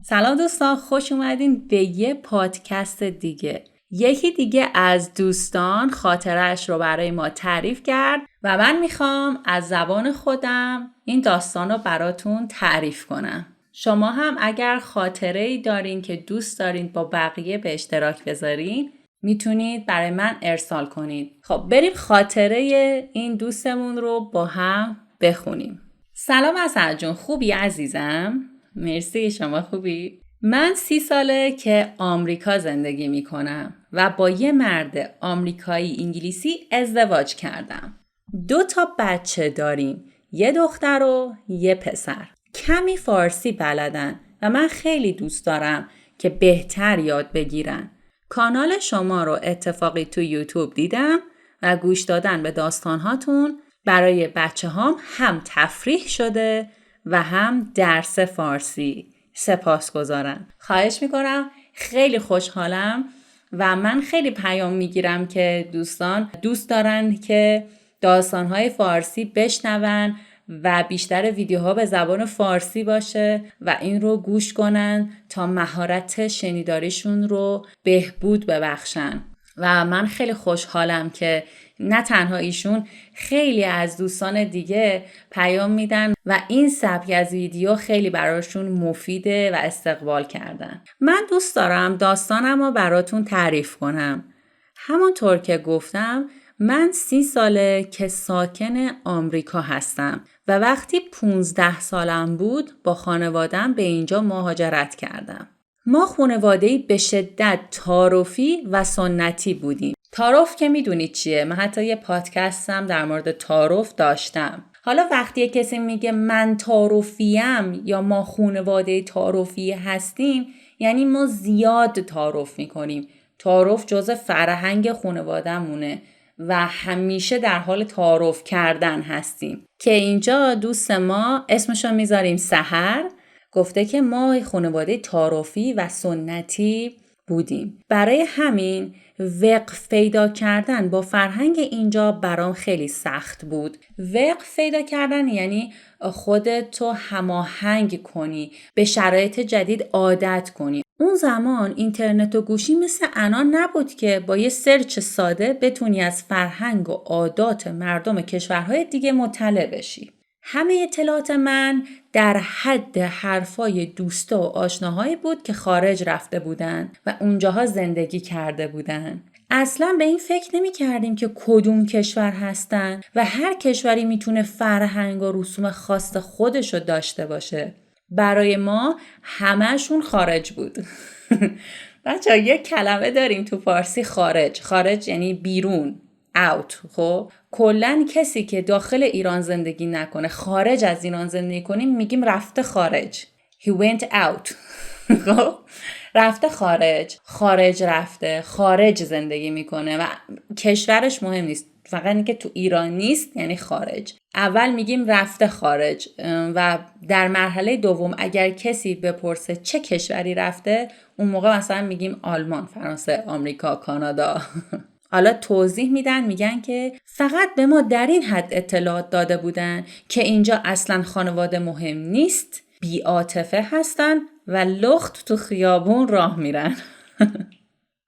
سلام دوستان، خوش اومدین به یه پادکست دیگه. یکی دیگه از دوستان خاطرش رو برای ما تعریف کرد و من میخوام از زبان خودم این داستان رو براتون تعریف کنم. شما هم اگر خاطره‌ای دارین که دوست دارین با بقیه به اشتراک بذارین میتونید برای من ارسال کنید. خب بریم خاطره این دوستمون رو با هم بخونیم. سلام اسعد جون، خوبی عزیزم؟ مرسی، شما خوبی؟ من 30 ساله که آمریکا زندگی میکنم و با یه مرد آمریکایی انگلیسی ازدواج کردم. 2 بچه داریم، یه دختر و یه پسر. کمی فارسی بلدن و من خیلی دوست دارم که بهتر یاد بگیرن. کانال شما رو اتفاقی تو یوتیوب دیدم و گوش دادن به داستانهاتون برای بچه هام هم تفریح شده و هم درس فارسی. سپاسگزارم. خواهش میکنم، خیلی خوشحالم و من خیلی پیام میگیرم که دوستان دوست دارن که داستانهای فارسی بشنون و بیشتر ویدیوها به زبان فارسی باشه و این رو گوش کنن تا مهارت شنیداریشون رو بهبود ببخشن. و من خیلی خوشحالم که نه تنها ایشون، خیلی از دوستان دیگه پیام میدن و این سبک از ویدیو خیلی براشون مفیده و استقبال کردن. من دوست دارم داستانم رو براتون تعریف کنم. همونطور که گفتم من 30 ساله که ساکن آمریکا هستم و وقتی 15 سالم بود با خانوادم به اینجا مهاجرت کردم. ما خانواده‌ای به شدت تعارفی و سنتی بودیم. تعارف که میدونید چیه؟ من حتی یه پادکستم در مورد تعارف داشتم. حالا وقتی کسی میگه من تعارفیم یا ما خانواده تعارفی هستیم، یعنی ما زیاد تعارف میکنیم. تعارف جزء فرهنگ خانواده‌مونه و همیشه در حال تعارف کردن هستیم. که اینجا دوست ما اسمشو میذاریم سحر، گفته که ما خانواده تعارفی و سنتی بودیم. برای همین وقف پیدا کردن با فرهنگ اینجا برام خیلی سخت بود. وقف پیدا کردن یعنی خودتو هماهنگ کنی، به شرایط جدید عادت کنی. اون زمان اینترنت و گوشی مثل الان نبود که با یه سرچ ساده بتونی از فرهنگ و عادات مردم کشورهای دیگه مطلع بشی. همه اطلاعات من در حد حرفای دوستا و آشناهایی بود که خارج رفته بودن و اونجاها زندگی کرده بودن. اصلا به این فکر نمی کردیم که کدوم کشور هستن و هر کشوری میتونه فرهنگ و رسوم خاص خودشو داشته باشه. برای ما همه‌شون خارج بود. بچه‌ها یک کلمه داریم تو فارسی، خارج. خارج یعنی بیرون، out. خب کلن کسی که داخل ایران زندگی نکنه، خارج از ایران زندگی کنیم میگیم رفته خارج. He went out. خب رفته خارج رفته، خارج زندگی میکنه و کشورش مهم نیست، فقط اینکه تو ایران نیست یعنی خارج. اول میگیم رفته خارج و در مرحله دوم اگر کسی بپرسه چه کشوری رفته، اون موقع مثلا میگیم آلمان، فرانسه، آمریکا، کانادا. حالا توضیح میدن، میگن که فقط به ما در این حد اطلاعات داده بودن که اینجا اصلا خانواده مهم نیست، بی‌عاطفه هستن و لخت تو خیابون راه میرن.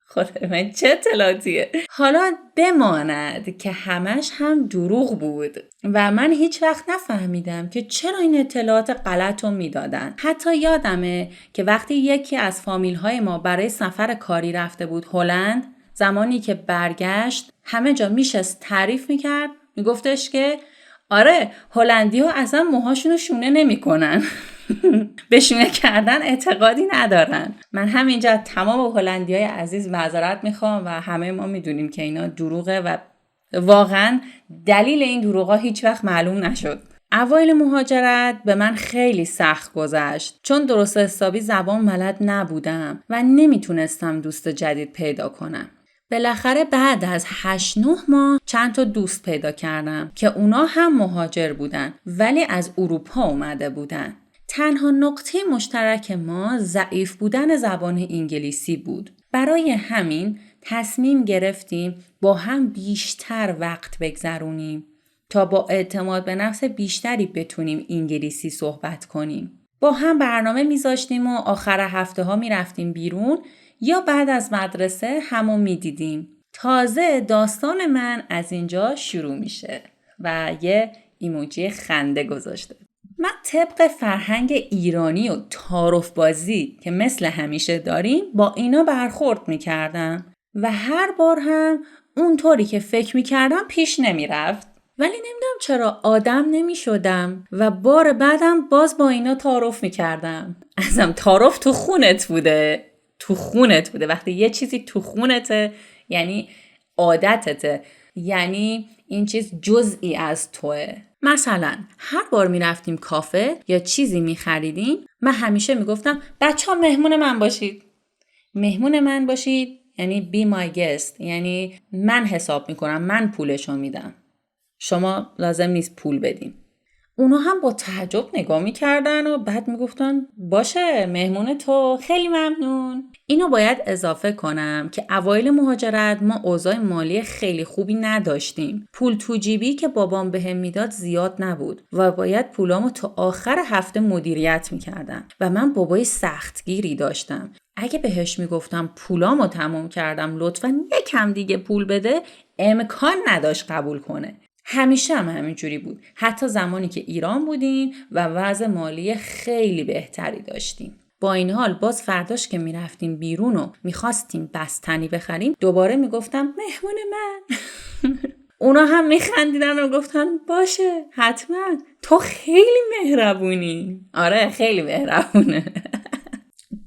خدا من چه اطلاعاتیه. حالا بماند که همش هم دروغ بود و من هیچ وقت نفهمیدم که چرا این اطلاعات غلط رو میدادن. حتی یادمه که وقتی یکی از فامیل‌های ما برای سفر کاری رفته بود هلند، زمانی که برگشت همه جا میشست تعریف میکرد، میگفتش که آره هلندی ها اصلا موهاشونو شونه نمی کنن. به شونه کردن اعتقادی ندارن. من همینجا تمام هلندی های عزیز معذرت میخوام و همه ما میدونیم که اینا دروغه و واقعا دلیل این دروغا هیچ وقت معلوم نشد. اوایل مهاجرت به من خیلی سخت گذشت چون درست حسابی زبان بلد نبودم و نمیتونستم دوست جدید پیدا کنم. بالاخره بعد از 8-9 ماه چند تا دوست پیدا کردم که اونا هم مهاجر بودن ولی از اروپا اومده بودن. تنها نقطه مشترک ما ضعیف بودن زبان انگلیسی بود. برای همین تصمیم گرفتیم با هم بیشتر وقت بگذرونیم تا با اعتماد به نفس بیشتری بتونیم انگلیسی صحبت کنیم. با هم برنامه میذاشتیم و آخر هفته ها میرفتیم بیرون یا بعد از مدرسه همو میدیدیم. تازه داستان من از اینجا شروع میشه و یه ایموجی خنده گذاشته. من طبق فرهنگ ایرانی و تعارف بازی که مثل همیشه داریم با اینا برخورد میکردم و هر بار هم اونطوری که فکر میکردم پیش نمیرفت. ولی نمیدونم چرا آدم نمیشدم و بار بعدم باز با اینا تعارف میکردم. ازم تعارف تو خونت بوده. تو خونت بوده. وقتی یه چیزی تو خونته یعنی عادتته، یعنی این چیز جزئی از توه. مثلا هر بار میرفتیم کافه یا چیزی میخریدیم من همیشه میگفتم بچه ها مهمون من باشید. مهمون من باشید یعنی be my guest، یعنی من حساب میکنم، من پولشو میدم، شما لازم نیست پول بدین. اونا هم با تعجب نگاه میکردن و بعد میگفتن باشه مهمون تو، خیلی ممنون. اینو باید اضافه کنم که اوایل مهاجرت ما اوضاع مالی خیلی خوبی نداشتیم. پول تو جیبی که بابام بهم میداد زیاد نبود و باید پولامو تا آخر هفته مدیریت میکردم و من بابای سختگیری داشتم. اگه بهش میگفتم پولامو تموم کردم لطفاً یکم دیگه پول بده، امکان نداشت قبول کنه. همیشه هم همینجوری بود، حتی زمانی که ایران بودیم و وضع مالی خیلی بهتری داشتیم. با این حال باز فرداش که میرفتیم بیرون و میخواستیم بستنی بخریم دوباره میگفتم مهمون من. اونا هم میخندیدن و گفتن باشه حتما، تو خیلی مهربونی. آره خیلی مهربونه.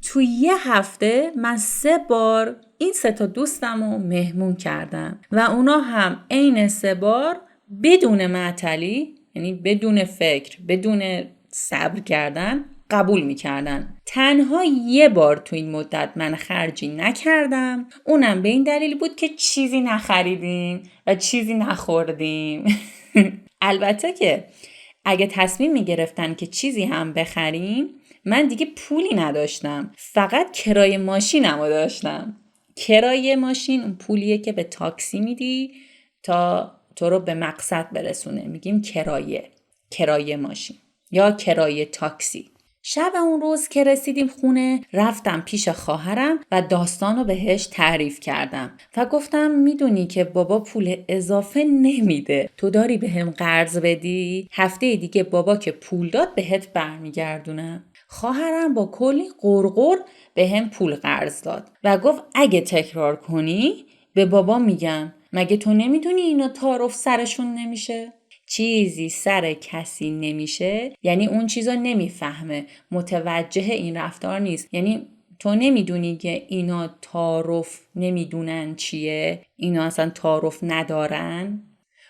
تو یه هفته من 3 بار این 3 دوستم رو مهمون کردم و اونا هم عین 3 بار بدون معطلی، یعنی بدون فکر، بدون صبر کردن قبول میکردن. تنها یه بار تو این مدت من خرجی نکردم، اونم به این دلیل بود که چیزی نخریدیم و چیزی نخوردیم. البته که اگه تصمیم میگرفتن که چیزی هم بخریم من دیگه پولی نداشتم، فقط کرایه ماشینمو داشتم. کرایه ماشین اون پولیه که به تاکسی میدی تا تو رو به مقصد برسونه، میگیم کرایه ماشین یا کرایه تاکسی. شب اون روز که رسیدیم خونه رفتم پیش خواهرم و داستان رو بهش تعریف کردم و گفتم میدونی که بابا پول اضافه نمیده، تو داری بهم قرض بدی، هفته دیگه بابا که پول داد بهت برمیگردونم. خواهرم با کلی غرغر بهم پول قرض داد و گفت اگه تکرار کنی به بابا میگم، مگه تو نمیدونی اینا تعارف سرشون نمیشه؟ چیزی سر کسی نمیشه یعنی اون چیزا نمیفهمه، متوجه این رفتار نیست. یعنی تو نمیدونی که اینا تعارف نمیدونن چیه، اینا اصلا تعارف ندارن.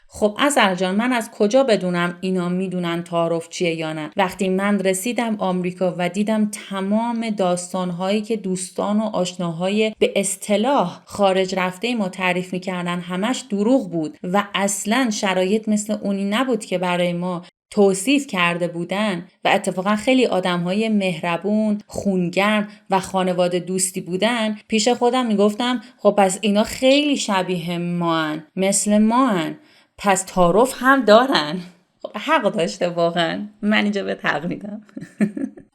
خب ازل جان من از کجا بدونم اینا میدونن تعارف چیه یا نه؟ وقتی من رسیدم آمریکا و دیدم تمام داستانهایی که دوستان و آشناهای به اصطلاح خارج رفته ما تعریف میکردن همش دروغ بود و اصلا شرایط مثل اونی نبود که برای ما توصیف کرده بودن و اتفاقا خیلی آدمهای مهربون، خونگرم و خانواده دوستی بودن، پیش خودم میگفتم خب پس اینا خیلی شبیه ما هن، مثل ما هن، پس تعارف هم دارن. حق داشته واقعا، من اینجا به حق میدم.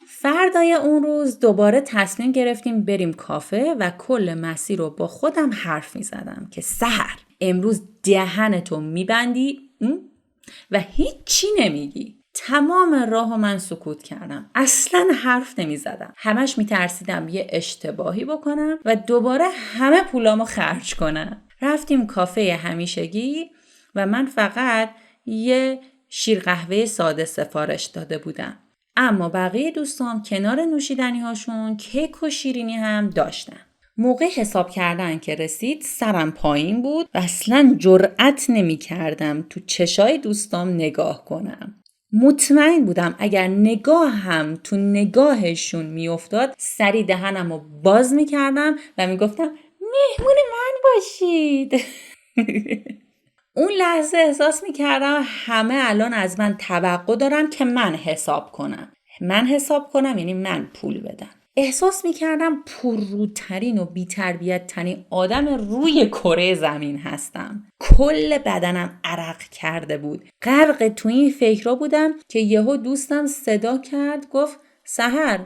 فردای اون روز دوباره تصمیم گرفتیم بریم کافه و کل مسیر رو با خودم حرف میزدم که سحر امروز دهنتو میبندی و هیچی نمیگی. تمام راهو من سکوت کردم، اصلا حرف نمیزدم، همش میترسیدم یه اشتباهی بکنم و دوباره همه پولامو خرج کنم. رفتیم کافه همیشگی و من فقط یه شیر قهوه ساده سفارش داده بودم، اما بقیه دوستان کنار نوشیدنی هاشون کیک و شیرینی هم داشتن. موقع حساب کردن که رسید سرم پایین بود و اصلا جرأت نمی کردم تو چشای دوستام نگاه کنم. مطمئن بودم اگر نگاه هم تو نگاهشون می افتاد سری دهنم رو باز می کردم و می گفتم مهمون من باشید. اون لحظه احساس می کردم همه الان از من توقع دارن که من حساب کنم یعنی من پول بدم. احساس میکردم پرروترین و بی‌تربیت ترین آدم روی کره زمین هستم. کل بدنم عرق کرده بود. غرق تو این فکرها بودم که یهو دوستم صدا کرد گفت سحر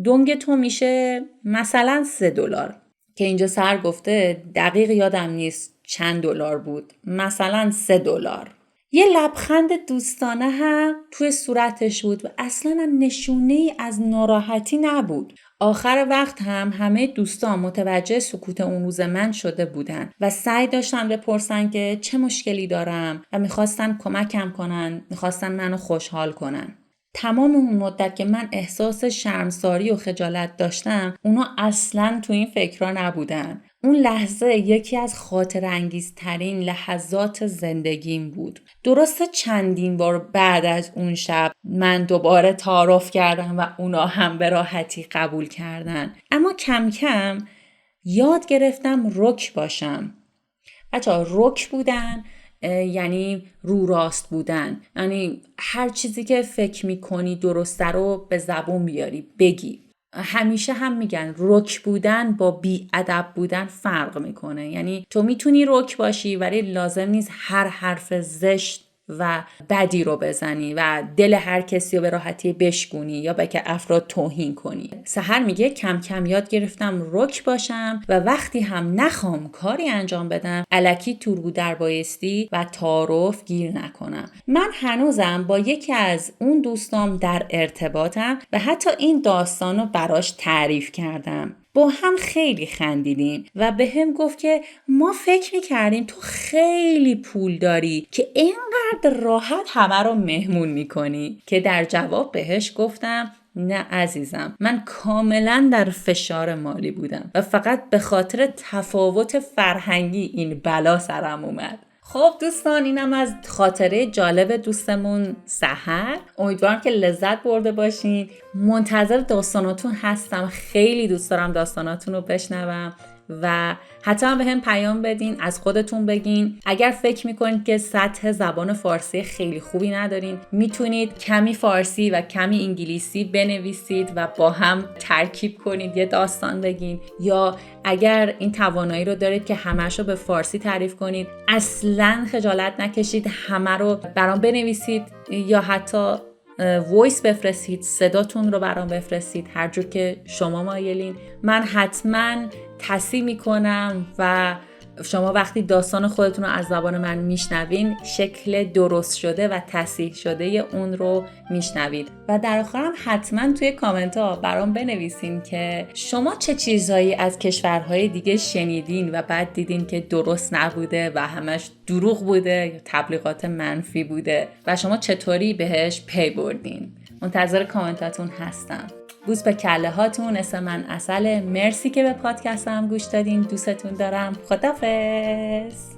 دنگ تو میشه مثلا $3 که اینجا سحر گفته دقیق یادم نیست چند دلار بود، مثلا $3. یه لبخند دوستانه هم توی صورتش بود و اصلا نشونه‌ای از ناراحتی نبود. آخر وقت هم همه دوستان متوجه سکوت اون روز من شده بودن و سعی داشتن بپرسن که چه مشکلی دارم و میخواستن کمکم کنن، میخواستن منو خوشحال کنن. تمام اون مدت که من احساس شرمساری و خجالت داشتم، اونا اصلاً تو این فکرها نبودن. اون لحظه یکی از خاطره انگیزترین لحظات زندگیم بود. درسته چندین بار بعد از اون شب من دوباره تعارف کردم و اونا هم به راحتی قبول کردن. اما کم کم یاد گرفتم رک باشم. بچه‌ها رک بودن یعنی رو راست بودن، یعنی هر چیزی که فکر میکنی درسته رو به زبون بیاری بگی. همیشه هم میگن رک بودن با بی ادب بودن فرق میکنه، یعنی تو میتونی رک باشی ولی لازم نیست هر حرف زشت و بدی رو بزنی و دل هر کسی رو به راحتی بشکونی یا به که افراد توهین کنی. سحر میگه کم کم یاد گرفتم رک باشم و وقتی هم نخوام کاری انجام بدم الکی تورگو در بایستی و تعارف گیر نکنم. من هنوزم با یکی از اون دوستام در ارتباطم و حتی این داستان رو براش تعریف کردم. با هم خیلی خندیدیم و به هم گفت که ما فکر میکردیم تو خیلی پول داری که اینقدر راحت همه رو مهمون میکنی، که در جواب بهش گفتم نه عزیزم، من کاملا در فشار مالی بودم و فقط به خاطر تفاوت فرهنگی این بلا سرم اومد. خب دوستان، اینم از خاطره جالب دوستمون سحر. امیدوارم که لذت برده باشین. منتظر داستاناتون هستم، خیلی دوست دارم داستاناتون رو بشنوم و حتما به هم پیام بدین، از خودتون بگین. اگر فکر میکنید که سطح زبان فارسی خیلی خوبی ندارین، میتونید کمی فارسی و کمی انگلیسی بنویسید و با هم ترکیب کنید یه داستان بگین، یا اگر این توانایی رو دارید که همه‌شو به فارسی تعریف کنید، اصلاً خجالت نکشید، همه رو برام بنویسید یا حتی وایس بفرستید، صداتون رو برام بفرستید، هر جور که شما مایلین. من حتما تصحیح میکنم و شما وقتی داستان خودتون رو از زبان من میشنوین شکل درست شده و تصحیح شده اون رو میشنوید. و در آخرم حتما توی کامنت ها برام بنویسین که شما چه چیزهایی از کشورهای دیگه شنیدین و بعد دیدین که درست نبوده و همش دروغ بوده یا تبلیغات منفی بوده و شما چطوری بهش پی بردین. منتظر کامنتاتون هستم. بوس به کله هاتون. اسم من عسل. مرسی که به پادکستم گوش دادین. دوستتون دارم. خداحافظ.